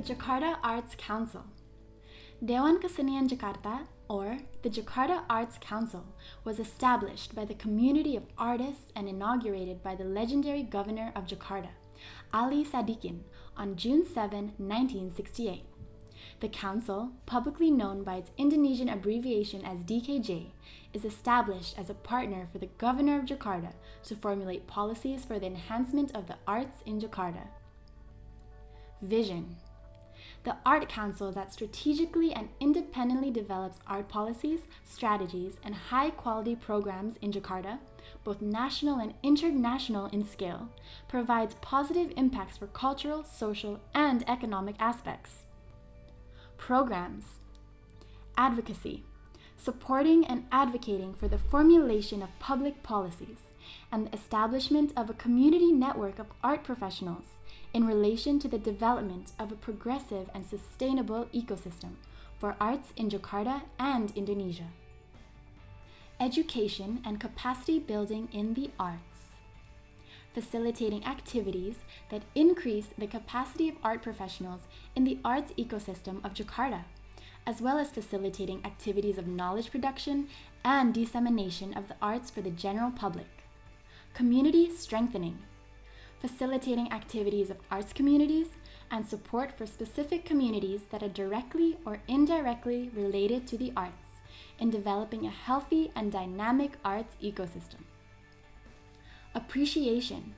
The Jakarta Arts Council. Dewan Kesenian Jakarta, or the Jakarta Arts Council, was established by the community of artists and inaugurated by the legendary governor of Jakarta, Ali Sadikin, on June 7, 1968. The council, publicly known by its Indonesian abbreviation as DKJ, is established as a partner for the governor of Jakarta to formulate policies for the enhancement of the arts in Jakarta. Vision. The Art Council that strategically and independently develops art policies, strategies, and high-quality programs in Jakarta, both national and international in scale, provides positive impacts for cultural, social, and economic aspects. Programs. Advocacy. Supporting and advocating for the formulation of public policies and the establishment of a community network of art professionals in relation to the development of a progressive and sustainable ecosystem for arts in Jakarta and Indonesia. Education and capacity building in the arts. Facilitating activities that increase the capacity of art professionals in the arts ecosystem of Jakarta, as well as facilitating activities of knowledge production and dissemination of the arts for the general public. Community strengthening. Facilitating activities of arts communities and support for specific communities that are directly or indirectly related to the arts in developing a healthy and dynamic arts ecosystem. Appreciation.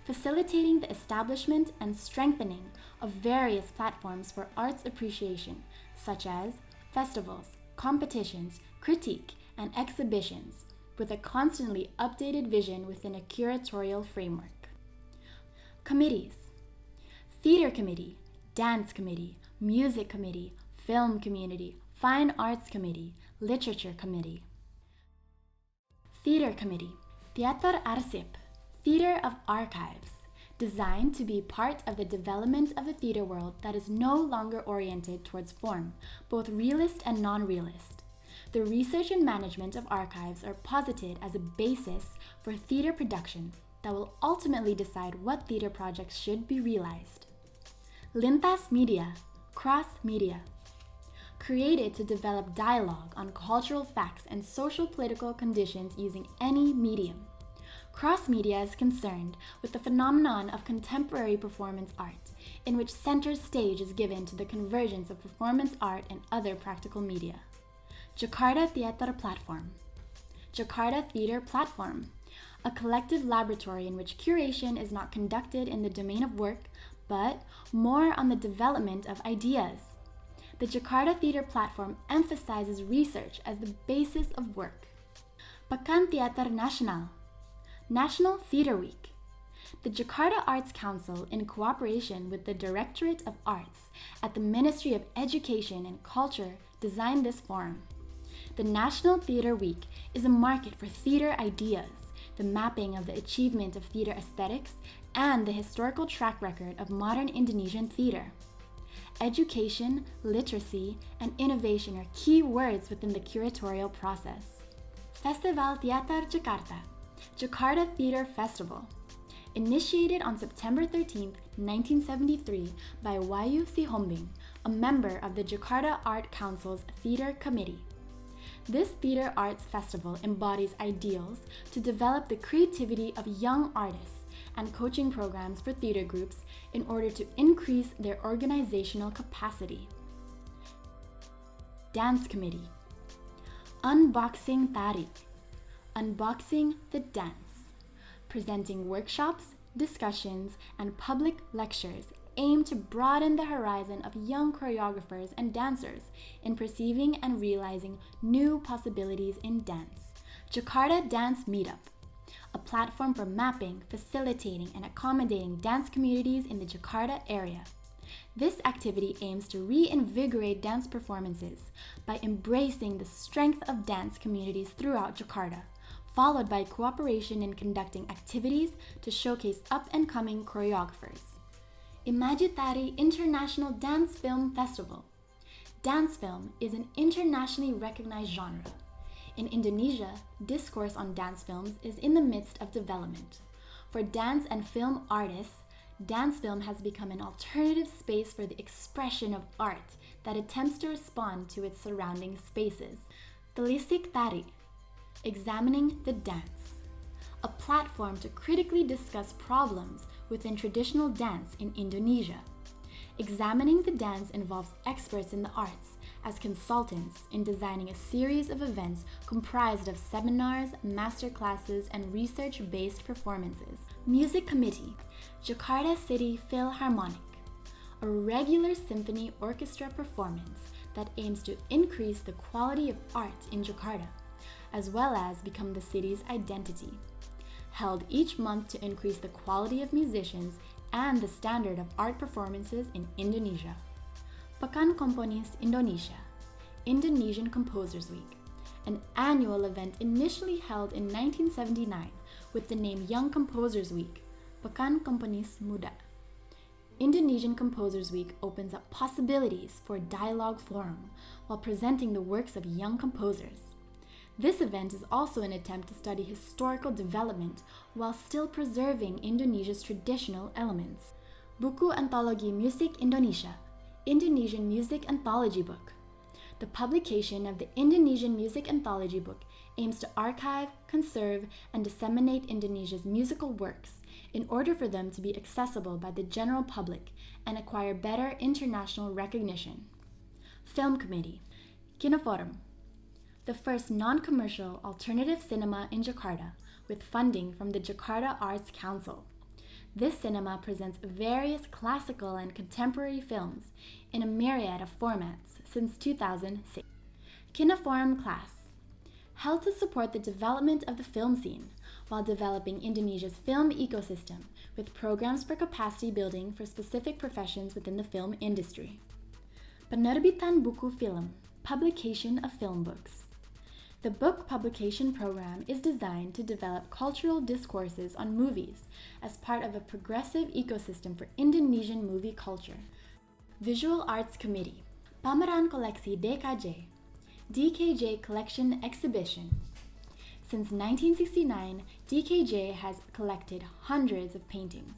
Facilitating the establishment and strengthening of various platforms for arts appreciation, such as festivals, competitions, critique, and exhibitions, with a constantly updated vision within a curatorial framework. Committees. Theater Committee, Dance Committee, Music Committee, Film Community, Fine Arts Committee, Literature Committee. Theater Committee. Teater Arsip, Theater of Archives, designed to be part of the development of a theater world that is no longer oriented towards form, both realist and non-realist. The research and management of archives are posited as a basis for theater production that will ultimately decide what theater projects should be realized. Lintas Media, Cross Media, created to develop dialogue on cultural facts and social political conditions using any medium. Cross Media is concerned with the phenomenon of contemporary performance art, in which center stage is given to the convergence of performance art and other practical media. Jakarta Theater Platform. Jakarta Theater Platform, a collective laboratory in which curation is not conducted in the domain of work, but more on the development of ideas. The Jakarta Theater Platform emphasizes research as the basis of work. Pekan Teater Nasional, National Theater Week. The Jakarta Arts Council, in cooperation with the Directorate of Arts at the Ministry of Education and Culture, designed this forum. The National Theater Week is a market for theater ideas, the mapping of the achievement of theater aesthetics, and the historical track record of modern Indonesian theater. Education, literacy, and innovation are key words within the curatorial process. Festival Teater Jakarta, Jakarta Theater Festival. Initiated on September 13, 1973 by Wahyu Sihombing, a member of the Jakarta Art Council's Theater Committee. This theater arts festival embodies ideals to develop the creativity of young artists and coaching programs for theater groups in order to increase their organizational capacity. Dance Committee. Unboxing Tari, Unboxing the Dance, presenting workshops, discussions, and public lectures aimed to broaden the horizon of young choreographers and dancers in perceiving and realizing new possibilities in dance. Jakarta Dance Meetup, a platform for mapping, facilitating, and accommodating dance communities in the Jakarta area. This activity aims to reinvigorate dance performances by embracing the strength of dance communities throughout Jakarta, followed by cooperation in conducting activities to showcase up-and-coming choreographers. Imagitari International Dance Film Festival. Dance film is an internationally recognized genre. In Indonesia, discourse on dance films is in the midst of development. For dance and film artists, dance film has become an alternative space for the expression of art that attempts to respond to its surrounding spaces. Telisik Tari, examining the dance, a platform to critically discuss problems within traditional dance in Indonesia. Examining the dance involves experts in the arts as consultants in designing a series of events comprised of seminars, masterclasses, and research-based performances. Music Committee, Jakarta City Philharmonic, a regular symphony orchestra performance that aims to increase the quality of art in Jakarta, as well as become the city's identity. Held each month to increase the quality of musicians and the standard of art performances in Indonesia. Pekan Komponis Indonesia, Indonesian Composers Week, an annual event initially held in 1979 with the name Young Composers Week, Pekan Komponis Muda. Indonesian Composers Week opens up possibilities for dialogue forum while presenting the works of young composers. This event is also an attempt to study historical development while still preserving Indonesia's traditional elements. Buku Antologi Musik Indonesia, Indonesian Music Anthology Book. The publication of the Indonesian Music Anthology Book aims to archive, conserve, and disseminate Indonesia's musical works in order for them to be accessible by the general public and acquire better international recognition. Film Committee, Kinoforum, the first non-commercial alternative cinema in Jakarta with funding from the Jakarta Arts Council. This cinema presents various classical and contemporary films in a myriad of formats since 2006. Kinoforum Class, held to support the development of the film scene while developing Indonesia's film ecosystem with programs for capacity building for specific professions within the film industry. Penerbitan Buku Film, publication of film books. The book publication program is designed to develop cultural discourses on movies as part of a progressive ecosystem for Indonesian movie culture. Visual Arts Committee, Pameran Koleksi DKJ, DKJ Collection Exhibition. Since 1969, DKJ has collected hundreds of paintings.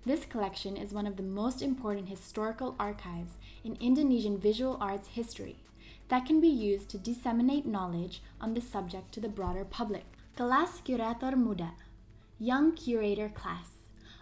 This collection is one of the most important historical archives in Indonesian visual arts history that can be used to disseminate knowledge on the subject to the broader public. Kelas Curator Muda, Young Curator Class,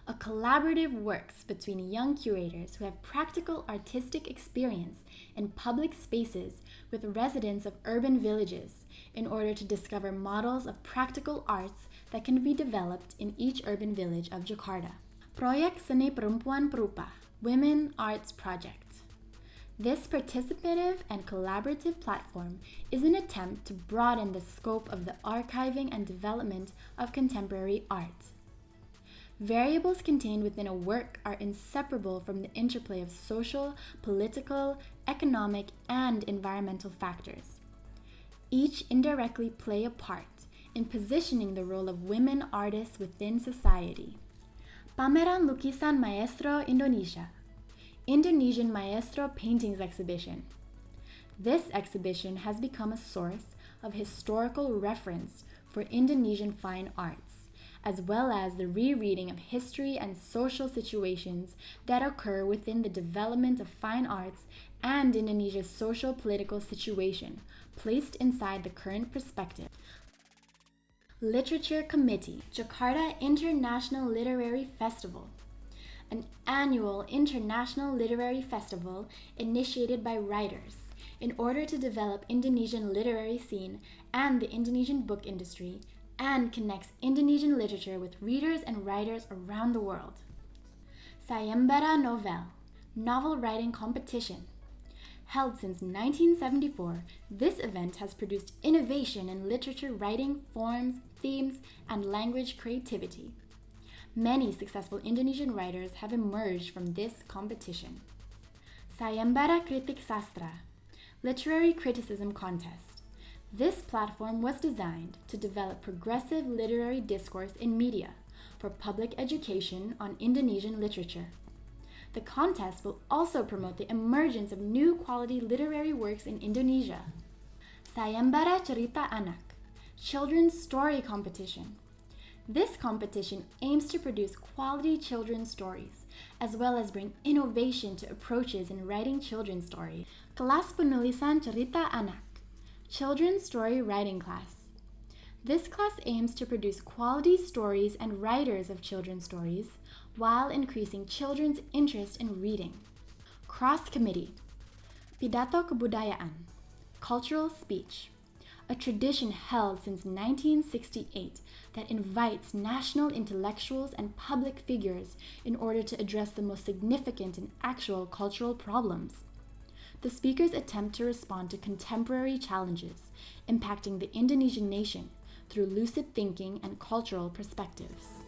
a collaborative works between young curators who have practical artistic experience in public spaces with residents of urban villages in order to discover models of practical arts that can be developed in each urban village of Jakarta. Proyek Seni Perempuan Perupa, Women Arts Project. This participative and collaborative platform is an attempt to broaden the scope of the archiving and development of contemporary art. Variables contained within a work are inseparable from the interplay of social, political, economic, and environmental factors. Each indirectly play a part in positioning the role of women artists within society. Pameran Lukisan Maestro Indonesia, Indonesian Maestro Paintings Exhibition. This exhibition has become a source of historical reference for Indonesian fine arts, as well as the rereading of history and social situations that occur within the development of fine arts and Indonesia's social-political situation, placed inside the current perspective. Literature Committee, Jakarta International Literary Festival, an annual international literary festival initiated by writers in order to develop Indonesian literary scene and the Indonesian book industry, and connects Indonesian literature with readers and writers around the world. Sayembara Novel, novel writing competition. Held since 1974, this event has produced innovation in literature writing, forms, themes, and language creativity. Many successful Indonesian writers have emerged from this competition. Sayembara Kritik Sastra, literary criticism contest. This platform was designed to develop progressive literary discourse in media for public education on Indonesian literature. The contest will also promote the emergence of new quality literary works in Indonesia. Sayembara Cerita Anak, children's story competition. This competition aims to produce quality children's stories, as well as bring innovation to approaches in writing children's stories. Kelas Penulisan Cerita Anak, Children's Story Writing Class. This class aims to produce quality stories and writers of children's stories while increasing children's interest in reading. Cross Committee, Pidato Kebudayaan, Cultural Speech, a tradition held since 1968 that invites national intellectuals and public figures in order to address the most significant and actual cultural problems. The speakers attempt to respond to contemporary challenges impacting the Indonesian nation through lucid thinking and cultural perspectives.